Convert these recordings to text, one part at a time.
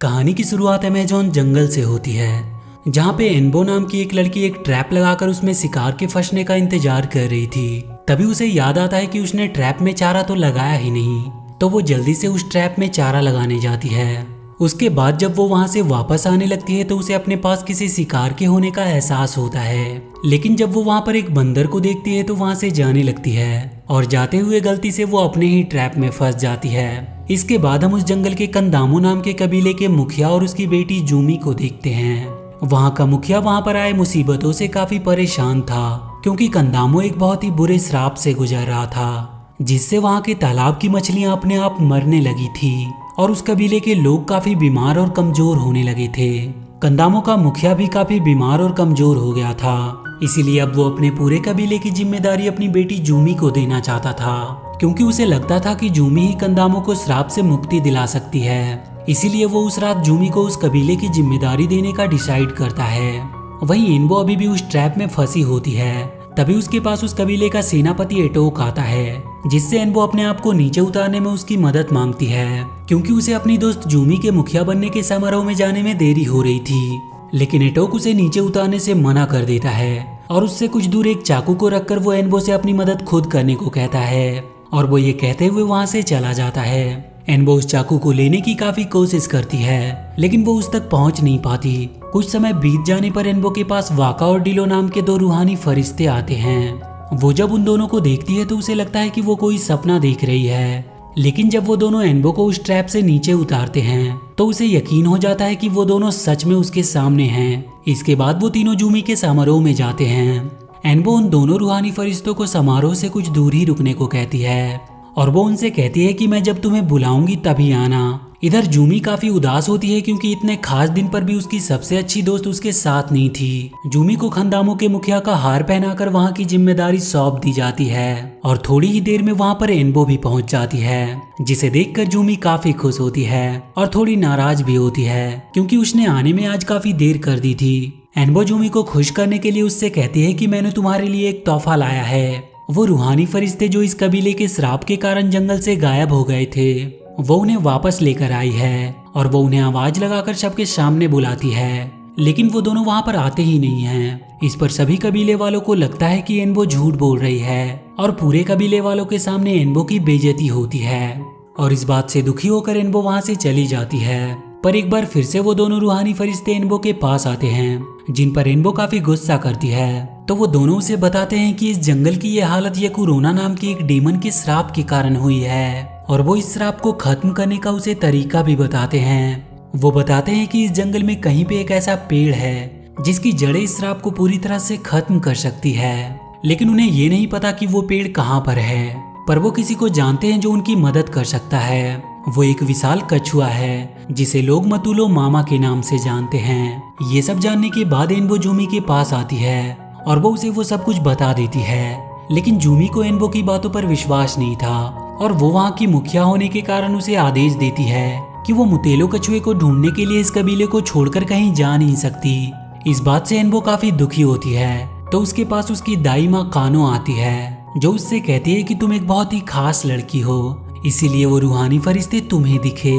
कहानी की शुरुआत अमेज़न जंगल से होती है, जहाँ पे एनबो नाम की एक लड़की एक ट्रैप लगाकर उसमें शिकार के फंसने का इंतजार कर रही थी। तभी उसे याद आता है कि उसने ट्रैप में चारा तो लगाया ही नहीं, तो वो जल्दी से उस ट्रैप में चारा लगाने जाती है। उसके बाद जब वो वहाँ से वापस आने लगती है तो उसे अपने पास किसी शिकार के होने का एहसास होता है। लेकिन जब वो वहाँ पर एक बंदर को देखती है तो वहाँ से जाने लगती है और जाते हुए गलती से वो अपने ही ट्रैप में फंस जाती है। इसके बाद हम उस जंगल के कंदामो नाम के कबीले के मुखिया और उसकी बेटी जूमी को देखते हैं। वहाँ का मुखिया वहाँ पर आए मुसीबतों से काफी परेशान था, क्योंकि कंदामो एक बहुत ही बुरे श्राप से गुजर रहा था, जिससे वहाँ के तालाब की मछलियाँ अपने आप मरने लगी थी और उस कबीले के लोग काफी बीमार और कमजोर होने लगे थे। कंदामो का मुखिया भी काफी बीमार और कमजोर हो गया था, इसीलिए अब वो अपने पूरे कबीले की जिम्मेदारी अपनी बेटी जूमी को देना चाहता था, क्योंकि उसे लगता था कि जूमी ही कंदामो को श्राप से मुक्ति दिला सकती है। इसीलिए वो उस रात जूमी को उस कबीले की जिम्मेदारी देने का डिसाइड करता है। वहीं एनबो अभी भी उस ट्रैप में फंसी होती है। तभी उसके पास उस कबीले का सेनापति एटोक आता है, जिससे एनबो अपने आप को नीचे उतारने में उसकी मदद मांगती है, क्योंकि उसे अपनी दोस्त जूमी के मुखिया बनने के समारोह में जाने में देरी हो रही थी। लेकिन एटोक उसे नीचे उतारने से मना कर देता है और उससे कुछ दूर एक चाकू को रखकर वो एनबो से अपनी मदद खुद करने को कहता है और वो ये कहते हुए वहाँ से चला जाता है। एनबो उस चाकू को लेने की काफी कोशिश करती है, लेकिन वो उस तक पहुँच नहीं पाती। कुछ समय बीत जाने पर एनबो के पास वाका और डिलो नाम के दो रूहानी फरिश्ते आते हैं। वो जब उन दोनों को देखती है तो उसे लगता है कि वो कोई सपना देख रही है, लेकिन जब वो दोनों एनबो को उस ट्रैप से नीचे उतारते हैं तो उसे यकीन हो जाता है कि वो दोनों सच में उसके सामने हैं। इसके बाद वो तीनों जूमी के समारोह में जाते हैं। एनबो उन दोनों रूहानी फरिश्तों को समारोह से कुछ दूर ही रुकने को कहती है और वो उनसे कहती है कि मैं जब तुम्हें बुलाऊंगी तभी आना। इधर जूमी काफी उदास होती है, क्योंकि इतने खास दिन पर भी उसकी सबसे अच्छी दोस्त उसके साथ नहीं थी। जूमी को खंदामो के मुखिया का हार पहनाकर वहाँ की जिम्मेदारी सौंप दी जाती है और थोड़ी ही देर में वहाँ पर एनबो भी पहुँच जाती है, जिसे देखकर जूमी काफी खुश होती है और थोड़ी नाराज भी होती है, क्योंकि उसने आने में आज काफी देर कर दी थी। एनबो जूमी को खुश करने के लिए उससे कहती है कि मैंने तुम्हारे लिए एक तोहफा लाया है। वो रूहानी फरिश्ते जो इस कबीले के श्राप के कारण जंगल से गायब हो गए थे, वो उन्हें वापस लेकर आई है और वो उन्हें आवाज लगाकर सबके सामने बुलाती है, लेकिन वो दोनों वहाँ पर आते ही नहीं हैं। इस पर सभी कबीले वालों को लगता है कि एनबो झूठ बोल रही है और पूरे कबीले वालों के सामने एनबो की बेइज्जती होती है और इस बात से दुखी होकर एनबो वहाँ से चली जाती है। पर एक बार फिर से वो दोनों रूहानी फरिश्ते एनबो के पास आते हैं, जिन पर एनबो काफी गुस्सा करती है। तो वो दोनों उसे बताते हैं कि इस जंगल की ये हालत ये कोरोना नाम की एक डीमन के श्राप के कारण हुई है और वो इस श्राप को खत्म करने का उसे तरीका भी बताते हैं। वो बताते हैं कि इस जंगल में कहीं पे एक ऐसा पेड़ है जिसकी जड़ें इस श्राप को पूरी तरह से खत्म कर सकती है, लेकिन उन्हें ये नहीं पता कि वो पेड़ कहाँ पर है। पर वो किसी को जानते हैं जो उनकी मदद कर सकता है। वो एक विशाल कछुआ है जिसे लोग मतुलो मामा के नाम से जानते हैं। ये सब जानने के बाद एनबो जूमी के पास आती है और वो उसे वो सब कुछ बता देती है, लेकिन जूमी को एनबो की बातों पर विश्वास नहीं था और वो वहाँ की मुखिया होने के कारण उसे आदेश देती है कि वो मुतेलो कछुए को ढूंढने के लिए इस कबीले को छोड़कर कहीं जा नहीं सकती। इस बात से एनबो काफी दुखी होती है, तो उसके पास उसकी दाई माँ कानो आती है, जो उससे कहती है कि तुम एक बहुत ही खास लड़की हो, इसीलिए वो रूहानी फरिश्ते तुम्हें दिखे।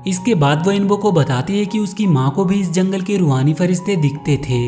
इसके बाद वो एनबो को बताती है कि उसकी माँ को भी इस जंगल के रूहानी फरिश्ते दिखते थे।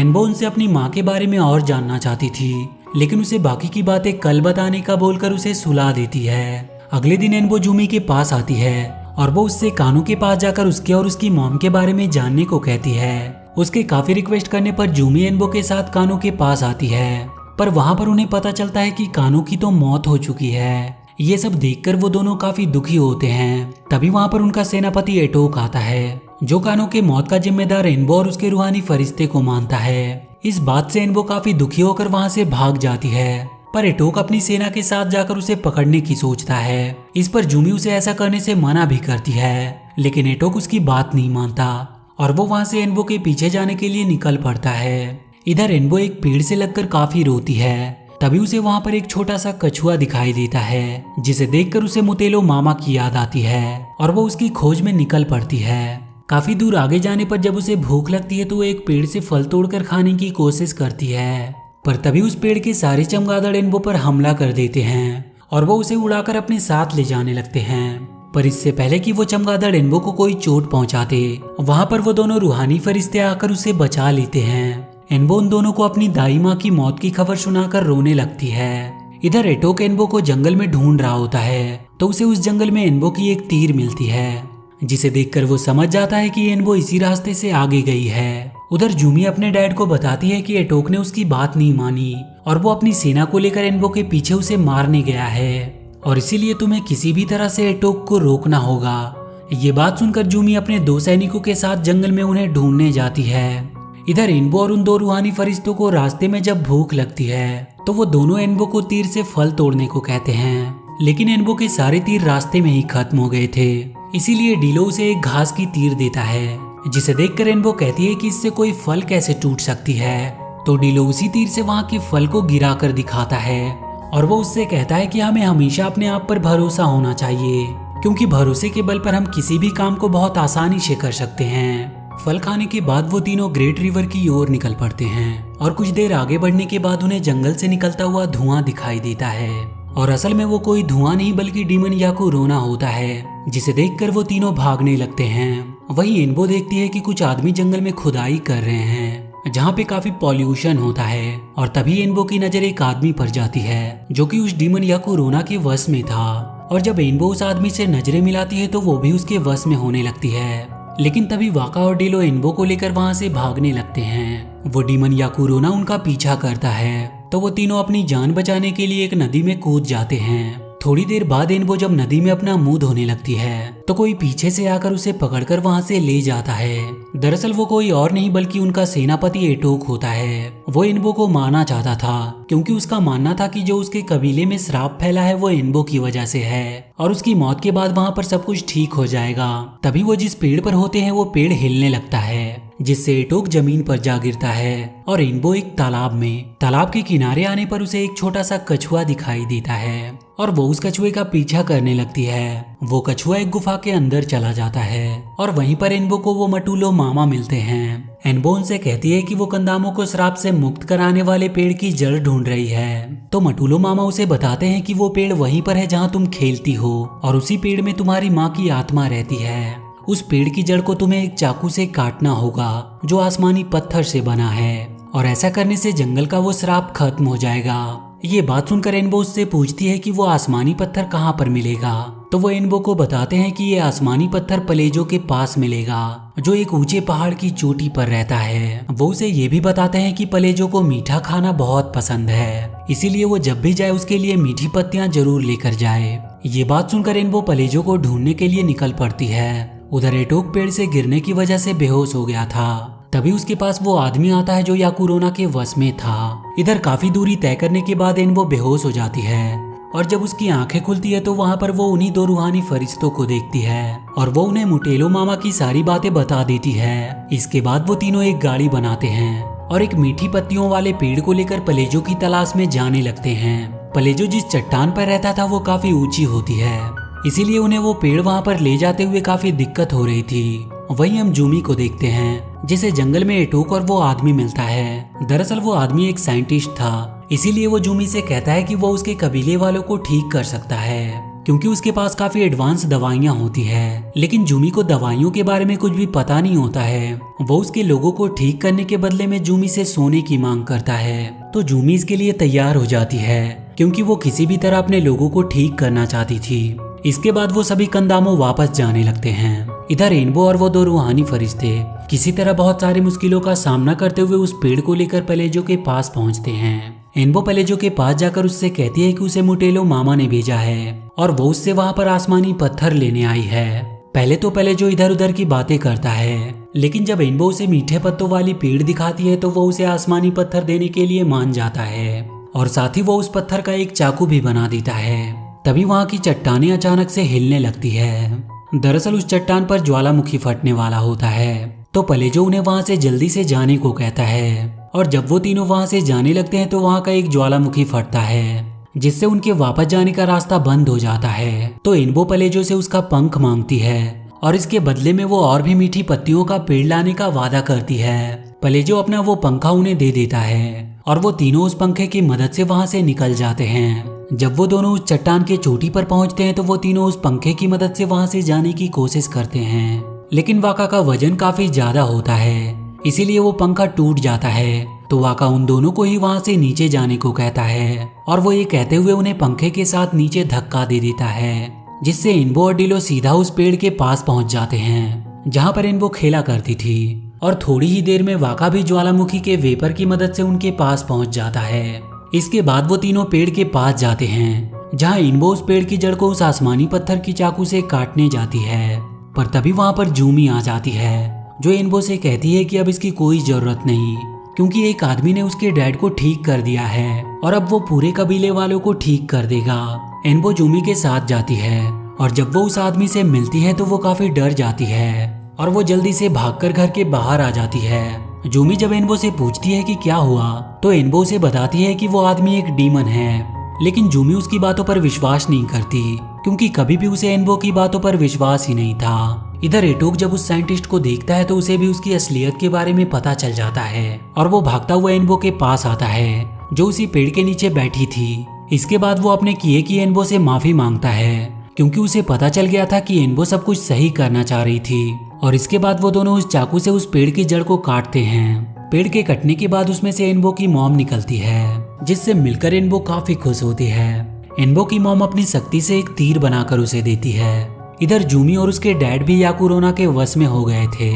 एनबो उनसे अपनी माँ के बारे में और जानना चाहती थी, लेकिन उसे बाकी की बातें कल बताने का बोलकर उसे सुला देती है। अगले दिन एनबो जूमी के पास आती है और वो उससे कानू के पास जाकर उसके और उसकी मॉम के बारे में जानने को कहती है। उसके काफी रिक्वेस्ट करने पर जूमी एनबो के साथ कानू के पास आती है, पर वहाँ पर उन्हें पता चलता है कि कानू की तो मौत हो चुकी है। ये सब देखकर वो दोनों काफी दुखी होते हैं। तभी वहाँ पर उनका सेनापति एटोक आता है, जो कानो के मौत का जिम्मेदार एनबो और उसके रूहानी फरिश्ते को मानता है। इस बात से एनबो काफी दुखी होकर वहाँ से भाग जाती है, पर एटोक अपनी सेना के साथ जाकर उसे पकड़ने की सोचता है। इस पर जूमी उसे ऐसा करने से मना भी करती है, लेकिन एटोक उसकी बात नहीं मानता और वो वहाँ से एनबो के पीछे जाने के लिए निकल पड़ता है। इधर एनबो एक पेड़ से लगकर काफी रोती है। तभी उसे वहाँ पर एक छोटा सा कछुआ दिखाई देता है, जिसे देखकर उसे मुतेलो मामा की याद आती है और वो उसकी खोज में निकल पड़ती है। काफी दूर आगे जाने पर जब उसे भूख लगती है तो वो एक पेड़ से फल तोड़कर खाने की कोशिश करती है, पर तभी उस पेड़ के सारे चमगादड़ एनबो पर हमला कर देते हैं और वो उसे उड़ाकर अपने साथ ले जाने लगते हैं। पर इससे पहले कि वो चमगादड़ एनबो को कोई चोट पहुंचाते, वहां पर वो दोनों रूहानी फरिश्ते आकर उसे बचा लेते हैं। एनबो उन दोनों को अपनी दाई माँ की मौत की खबर सुनाकर रोने लगती है। इधर एटोक एनबो को जंगल में ढूंढ रहा होता है, तो उसे उस जंगल में एनबो की एक तीर मिलती है, जिसे देखकर वो समझ जाता है कि एनबो इसी रास्ते से आगे गई है। उधर जूमी अपने डैड को बताती है कि एटोक ने उसकी बात नहीं मानी और वो अपनी सेना को लेकर एनबो के पीछे उसे मारने गया है, और इसीलिए तुम्हें किसी भी तरह से एटोक को रोकना होगा। ये बात सुनकर जूमी अपने 2 सैनिकों के साथ जंगल में उन्हें ढूंढने जाती है। इधर एनबो और उन 2 रूहानी फरिश्तों को रास्ते में जब भूख लगती है, तो वो दोनों एनबो को तीर से फल तोड़ने को कहते हैं, लेकिन एनबो के सारे तीर रास्ते में ही खत्म हो गए थे। इसीलिए डीलो उसे एक घास की तीर देता है, जिसे देखकर एनबो कहती है कि इससे कोई फल कैसे टूट सकती है। तो डीलो उसी तीर से वहाँ के फल को गिरा कर दिखाता है, और वो उससे कहता है कि हमें हमेशा अपने आप पर भरोसा होना चाहिए, क्योंकि भरोसे के बल पर हम किसी भी काम को बहुत आसानी से कर सकते हैं। फल खाने के बाद वो तीनों ग्रेट रिवर की ओर निकल पड़ते हैं, और कुछ देर आगे बढ़ने के बाद उन्हें जंगल से निकलता हुआ धुआं दिखाई देता है, और असल में वो कोई धुआं नहीं बल्कि डीमन याकुरोना होता है, जिसे देखकर वो तीनों भागने लगते हैं। वहीं एनबो देखती है कि कुछ आदमी जंगल में खुदाई कर रहे हैं, जहाँ पे काफी पॉल्यूशन होता है, और तभी एनबो की नजर एक आदमी पर जाती है जो कि उस डीमन याकुरोना के वश में था। और जब एनबो उस आदमी से नजरें मिलाती है तो वो भी उसके वश में होने लगती है, लेकिन तभी वाका और डीलो एनबो को लेकर वहां से भागने लगते हैं। वो डीमन याकुरोना उनका पीछा करता है, तो वो तीनों अपनी जान बचाने के लिए एक नदी में कूद जाते हैं। थोड़ी देर बाद एनबो जब नदी में अपना मुंह धोने लगती है, तो कोई पीछे से आकर उसे पकड़कर वहां से ले जाता है। दरअसल वो कोई और नहीं बल्कि उनका सेनापति एटोक होता है। वो एनबो को मारना चाहता था, क्योंकि उसका मानना था कि जो उसके कबीले में श्राप फैला है वो एनबो की वजह से है, और उसकी मौत के बाद वहां पर सब कुछ ठीक हो जाएगा। तभी वो जिस पेड़ पर होते हैं वो पेड़ हिलने लगता है, जिससे एटोक जमीन पर जा गिरता है, और एनबो एक तालाब में। तालाब के किनारे आने पर उसे एक छोटा सा कछुआ दिखाई देता है, और वो उस कछुए का पीछा करने लगती है। वो कछुआ एक गुफा के अंदर चला जाता है, और वहीं पर एनबो को वो मटुलो मामा मिलते हैं। एनबो उनसे कहती है कि वो कंदामो को श्राप से मुक्त कराने वाले पेड़ की जड़ ढूंढ रही है। तो मटुलो मामा उसे बताते हैं कि वो पेड़ वहीं पर है जहाँ तुम खेलती हो, और उसी पेड़ में तुम्हारी माँ की आत्मा रहती है। उस पेड़ की जड़ को तुम्हें एक चाकू से काटना होगा, जो आसमानी पत्थर से बना है, और ऐसा करने से जंगल का वो श्राप खत्म हो जाएगा। ये बात सुनकर एनबो उससे पूछती है कि वो आसमानी पत्थर कहाँ पर मिलेगा। तो वो एनबो को बताते हैं कि ये आसमानी पत्थर पलेजो के पास मिलेगा, जो एक ऊंचे पहाड़ की चोटी पर रहता है। वो उसे ये भी बताते हैं कि पलेजो को मीठा खाना बहुत पसंद है, इसीलिए वो जब भी जाए उसके लिए मीठी पत्तियां जरूर लेकर जाए। ये बात सुनकर एनबो पलेजो को ढूंढने के लिए निकल पड़ती है। उधर एटोक पेड़ से गिरने की वजह से बेहोश हो गया था। तभी उसके पास वो आदमी आता है जो याकुरोना के वश में था। इधर काफी दूरी तय करने के बाद एनबो बेहोश हो जाती है, और जब उसकी आंखें खुलती है तो वहाँ पर वो उन्हीं 2 रूहानी फरिश्तों को देखती है, और वो उन्हें मुटेलो मामा की सारी बातें बता देती है। इसके बाद वो तीनों एक गाड़ी बनाते हैं, और एक मीठी पत्तियों वाले पेड़ को लेकर पलेजो की तलाश में जाने लगते हैं। पलेजो जिस चट्टान पर रहता था वो काफी ऊंची होती है, इसीलिए उन्हें वो पेड़ वहाँ पर ले जाते हुए काफी दिक्कत हो रही थी। वहीं हम जूमी को देखते हैं, जिसे जंगल में एटोक और वो आदमी मिलता है। दरअसल वो आदमी एक साइंटिस्ट था, इसीलिए वो जूमी से कहता है कि वो उसके कबीले वालों को ठीक कर सकता है, क्योंकि उसके पास काफी एडवांस दवाइयाँ होती है। लेकिन जूमी को दवाइयों के बारे में कुछ भी पता नहीं होता है। वो उसके लोगों को ठीक करने के बदले में जूमी से सोने की मांग करता है। तो जूमी इसके लिए तैयार हो जाती है, क्योंकि वो किसी भी तरह अपने लोगों को ठीक करना चाहती थी। इसके बाद वो सभी कंदामो वापस जाने लगते हैं। इधर एनबो और वो 2 रूहानी फरिश्ते किसी तरह बहुत सारी मुश्किलों का सामना करते हुए उस पेड़ को लेकर पलेजो के पास पहुंचते हैं। एनबो पलेजो के पास जाकर उससे कहती है कि उसे मुटेलो मामा ने भेजा है, और वो उससे वहां पर आसमानी पत्थर लेने आई है। पहले तो पलेजो इधर उधर की बातें करता है, लेकिन जब एनबो उसे मीठे पत्तों वाली पेड़ दिखाती है तो वो उसे आसमानी पत्थर देने के लिए मान जाता है, और साथ ही वो उस पत्थर का एक चाकू भी बना देता है। तभी वहाँ की चट्टानें अचानक से हिलने लगती है। दरअसल उस चट्टान पर ज्वालामुखी फटने वाला होता है। तो पलेजो उन्हें वहाँ से जल्दी से जाने को कहता है, और जब वो तीनों वहाँ से जाने लगते हैं तो वहाँ का एक ज्वालामुखी फटता है, जिससे उनके वापस जाने का रास्ता बंद हो जाता है। तो एनबो पलेजो से उसका पंख मांगती है, और इसके बदले में वो और भी मीठी पत्तियों का पेड़ लाने का वादा करती है। पलेजो अपना वो पंखा उन्हें दे देता है, और वो तीनों उस पंखे की मदद से वहां से निकल जाते हैं। जब वो दोनों उस चट्टान के चोटी पर पहुंचते हैं तो वो तीनों उस पंखे की मदद से वहां से जाने की कोशिश करते हैं, लेकिन वाका का वजन काफी ज्यादा होता है, इसीलिए वो पंखा टूट जाता है। तो वाका उन दोनों को ही वहां से नीचे जाने को कहता है और वो ये कहते हुए उन्हें पंखे के साथ नीचे धक्का दे देता है, जिससे इन्बो और डिलो सीधा उस पेड़ के पास पहुंच जाते हैं जहां पर इन्बो खेला करती थी। और थोड़ी ही देर में वाका भी ज्वालामुखी के वेपर की मदद से उनके पास पहुंच जाता है। इसके बाद वो तीनों पेड़ के पास जाते हैं जहां इन्बो उस पेड़ की जड़ को उस आसमानी पत्थर की चाकू से काटने जाती है, पर तभी वहां पर जूमी आ जाती है जो इन्बो से कहती है कि अब इसकी कोई जरूरत नहीं, क्योंकि एक आदमी ने उसके डैड को ठीक कर दिया है और अब वो पूरे कबीले वालों को ठीक कर देगा। इन्बो जूमी के साथ जाती है और जब वो उस आदमी से मिलती है तो वो काफी डर जाती है और वो जल्दी से भागकर घर के बाहर आ जाती है। जूमी जब इन्बो से पूछती है कि क्या हुआ तो इन्बो उसे बताती है कि वो आदमी एक डीमन है, लेकिन जूमी उसकी बातों पर विश्वास नहीं करती क्योंकि कभी भी उसे इन्बो की बातों पर विश्वास ही नहीं था। इधर एटोक जब उस साइंटिस्ट को देखता है तो उसे भी उसकी असलियत के बारे में पता चल जाता है और वो भागता हुआ इन्बो के पास आता है जो उसी पेड़ के नीचे बैठी थी। इसके बाद वो अपने किए की इन्बो से माफी मांगता है क्योंकि उसे पता चल गया था कि इन्बो सब कुछ सही करना चाह रही थी। और इसके बाद वो दोनों उस चाकू से उस पेड़ की जड़ को काटते हैं। पेड़ के कटने के बाद उसमें से इन्बो की मॉम निकलती है, जिससे मिलकर इन्बो काफी खुश होती है। इन्बो की मॉम अपनी शक्ति से एक तीर बनाकर उसे देती है। इधर जूमी और उसके डैड भी याकुरोना के वश में हो गए थे,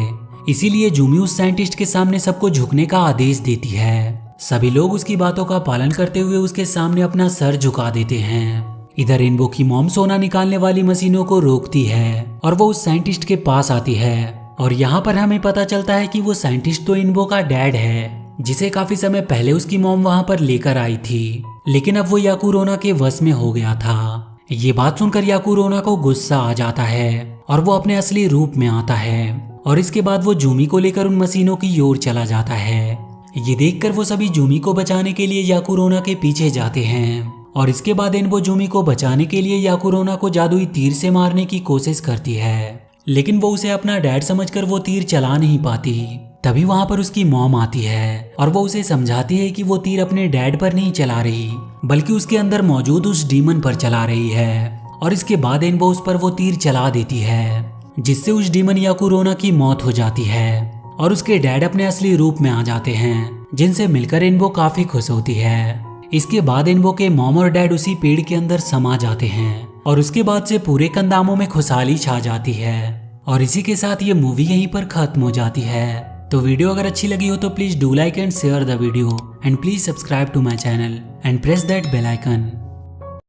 इसीलिए जूमी उस साइंटिस्ट के सामने सबको झुकने का आदेश देती है। सभी लोग उसकी बातों का पालन करते हुए उसके सामने अपना सर झुका देते हैं। इधर इन्बो की मॉम सोना निकालने वाली मशीनों को रोकती है और वो उस साइंटिस्ट के पास आती है और यहाँ पर हमें पता चलता है कि वो साइंटिस्ट तो इन्बो का डैड है, जिसे काफी समय पहले उसकी मॉम वहाँ पर लेकर आई थी, लेकिन अब वो याकुरोना के वश में हो गया था। ये बात सुनकर याकुरोना को गुस्सा आ जाता है और वो अपने असली रूप में आता है और इसके बाद वो जूमी को लेकर उन मशीनों की ओर चला जाता है। ये देखकर वो सभी जूमी को बचाने के लिए याकुरोना के पीछे जाते हैं और इसके बाद इन्बो जूमी को बचाने के लिए याकुरोना को जादुई तीर से मारने की कोशिश करती है, लेकिन वो उसे अपना डैड समझकर वो तीर चला नहीं पाती। तभी वहां पर उसकी मॉम आती है और वो उसे समझाती है कि वो तीर अपने डैड पर नहीं चला रही बल्कि उसके अंदर मौजूद उस डीमन पर चला रही है। और इसके बाद इन्बो उस पर वो तीर चला देती है, जिससे उस डीमन याकुरोना की मौत हो जाती है और उसके डैड अपने असली रूप में आ जाते हैं, जिनसे मिलकर इन्बो काफी खुश होती है। इसके बाद इन्बो के मॉम और डैड उसी पेड़ के अंदर समा जाते हैं और उसके बाद से पूरे कंदामों में खुशहाली छा जाती है। और इसी के साथ ये मूवी यहीं पर खत्म हो जाती है। तो वीडियो अगर अच्छी लगी हो तो please do like and share the video and please subscribe to my channel and press that bell icon.